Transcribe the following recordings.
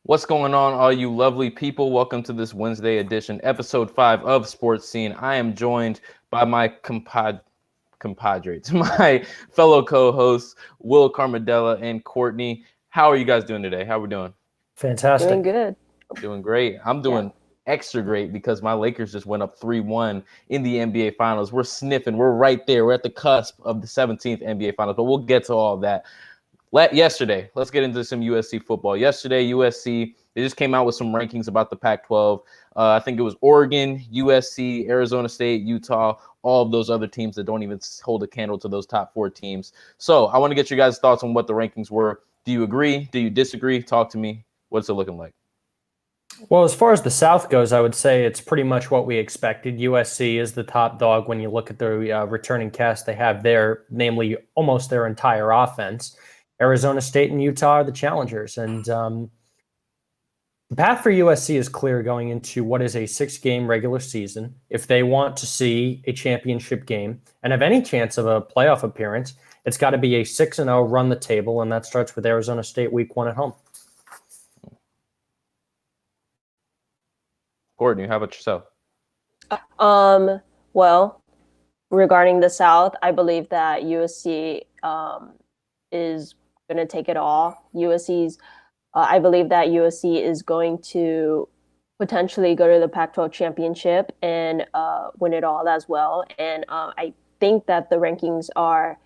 What's going on, all you lovely people? Welcome to this Wednesday edition, episode 5 of Sports Scene. I am joined by my compadres, my fellow co-hosts, Will Carmadella and Courtney. How are you guys doing today? How are we doing? Fantastic. Doing good. Doing great. I'm doing extra great because my Lakers just went up 3-1 in the NBA Finals. We're sniffing. We're right there. We're at the cusp of the 17th NBA Finals, but we'll get to all that. Yesterday, let's get into some USC football. Yesterday, USC, they just came out with some rankings about the Pac-12. I think it was Oregon, USC, Arizona State, Utah, all of those other teams that don't even hold a candle to those top 4 teams. So I want to get your guys' thoughts on what the rankings were. Do you agree? Do you disagree? Talk to me. What's it looking like? Well, as far as the South goes, I would say it's pretty much what we expected. USC is the top dog when you look at the returning cast they have there, namely almost their entire offense. Arizona State and Utah are the challengers. And the path for USC is clear going into what is a 6-game regular season. If they want to see a championship game and have any chance of a playoff appearance, it's got to be a 6-0 run the table, and that starts with Arizona State week 1 at home. Courtney, how about yourself? Well, regarding the South, I believe that USC is going to take it all. I believe that USC is going to potentially go to the Pac-12 championship and win it all as well. And I think that the rankings are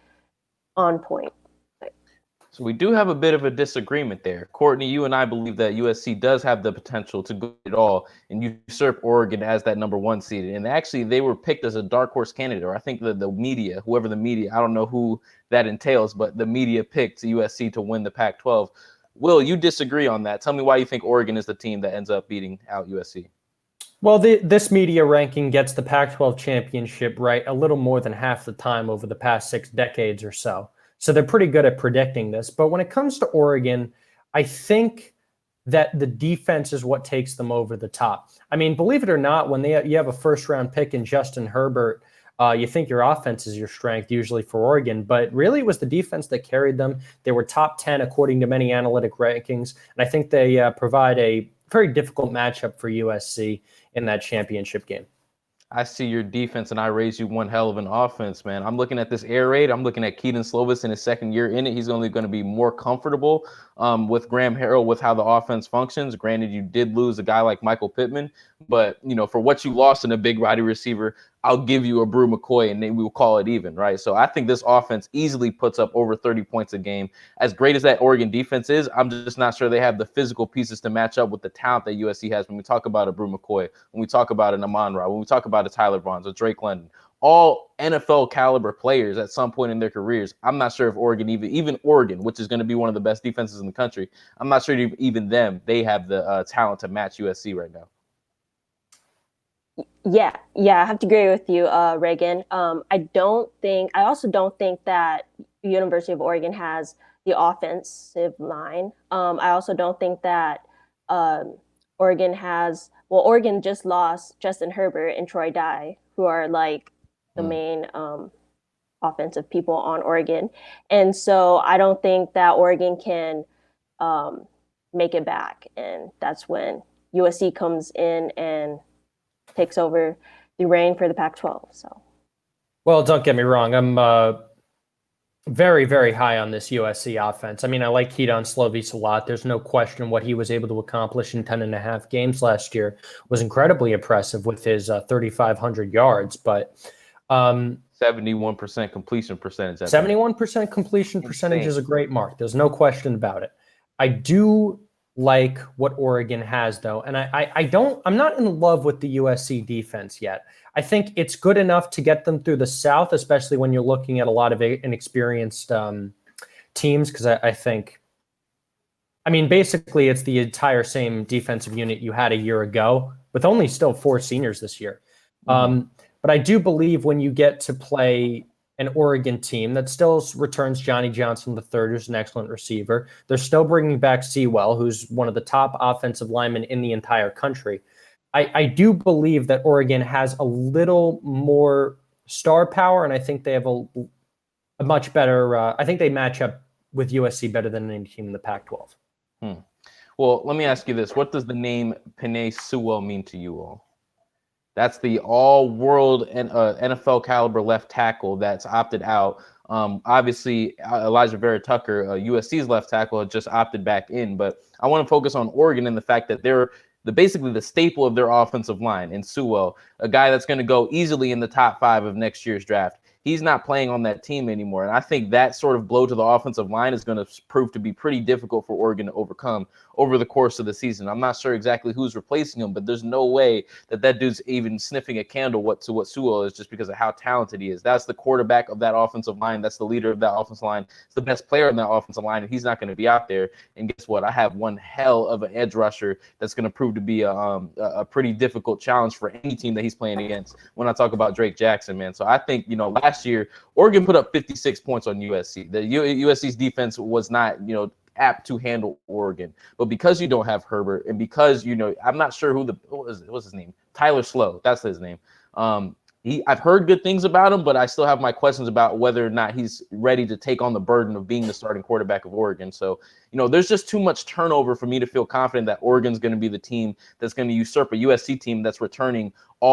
on point. So we do have a bit of a disagreement there. Courtney, you and I believe that USC does have the potential to go it all and usurp Oregon as that number 1 seed. And actually, they were picked as a dark horse candidate. Or I think the media, whoever the media, I don't know who that entails, but the media picked USC to win the Pac-12. Will, you disagree on that. Tell me why you think Oregon is the team that ends up beating out USC. Well, this media ranking gets the Pac-12 championship right a little more than half the time over the past 6 decades or so. So they're pretty good at predicting this. But when it comes to Oregon, I think that the defense is what takes them over the top. I mean, believe it or not, when you have a first-round pick in Justin Herbert, you think your offense is your strength usually for Oregon. But really, it was the defense that carried them. They were top 10 according to many analytic rankings. And I think they provide a very difficult matchup for USC in that championship game. I see your defense, and I raise you one hell of an offense, man. I'm looking at this air raid. I'm looking at Keaton Slovis in his second year in it. He's only going to be more comfortable with Graham Harrell, with how the offense functions. Granted, you did lose a guy like Michael Pittman, but, for what you lost in a big body receiver, I'll give you a Brew McCoy, and then we will call it even, right? So I think this offense easily puts up over 30 points a game. As great as that Oregon defense is, I'm just not sure they have the physical pieces to match up with the talent that USC has. When we talk about a Brew McCoy, when we talk about an Amon-Ra, when we talk about a Tyler Vaughns, a Drake London, all NFL caliber players at some point in their careers. I'm not sure if Oregon, even Oregon, which is going to be one of the best defenses in the country, I'm not sure even them, they have the talent to match USC right now. Yeah, I have to agree with you, Reagan. I also don't think that University of Oregon has the offensive line. I also don't think that Oregon just lost Justin Herbert and Troy Dye, who are like the main offensive people on Oregon. And so I don't think that Oregon can make it back. And that's when USC comes in and takes over the reign for the Pac-12. So, well, don't get me wrong. I'm very, very high on this USC offense. I mean, I like Keaton Slovis a lot. There's no question what he was able to accomplish in 10 and a half games last year was incredibly impressive with his 3,500 yards. But 71% completion percentage. 71% completion percentage is a great mark. There's no question about it. I do like what Oregon has, though. And I'm not in love with the USC defense yet. I think it's good enough to get them through the South, especially when you're looking at a lot of inexperienced teams, because I think, basically it's the entire same defensive unit you had a year ago, with only still 4 seniors this year. But I do believe when you get to play an Oregon team that still returns Johnny Johnson III, who's an excellent receiver. They're still bringing back Sewell, who's one of the top offensive linemen in the entire country. I do believe that Oregon has a little more star power, and I think they have a much better I think they match up with USC better than any team in the Pac-12. Well, let me ask you this. What does the name Penei Sewell mean to you all? That's the all-world and NFL caliber left tackle that's opted out. Obviously, Elijah Vera Tucker, USC's left tackle, had just opted back in. But I want to focus on Oregon and the fact that they're basically the staple of their offensive line in Sewell, a guy that's going to go easily in the top 5 of next year's draft. He's not playing on that team anymore. And I think that sort of blow to the offensive line is going to prove to be pretty difficult for Oregon to overcome over the course of the season. I'm not sure exactly who's replacing him, but there's no way that dude's even sniffing a candle to what Sewell is, just because of how talented he is. That's the quarterback of that offensive line. That's the leader of that offensive line. It's the best player in that offensive line, and he's not going to be out there. And guess what? I have one hell of an edge rusher that's going to prove to be a pretty difficult challenge for any team that he's playing against when I talk about Drake Jackson, man. So I think, last year, Oregon put up 56 points on USC. The USC's defense was not, apt to handle Oregon. But because you don't have Herbert, and because, I'm not sure what's his name? Tyler Slow. That's his name. I've heard good things about him, but I still have my questions about whether or not he's ready to take on the burden of being the starting quarterback of Oregon. So, there's just too much turnover for me to feel confident that Oregon's going to be the team that's going to usurp a USC team that's returning all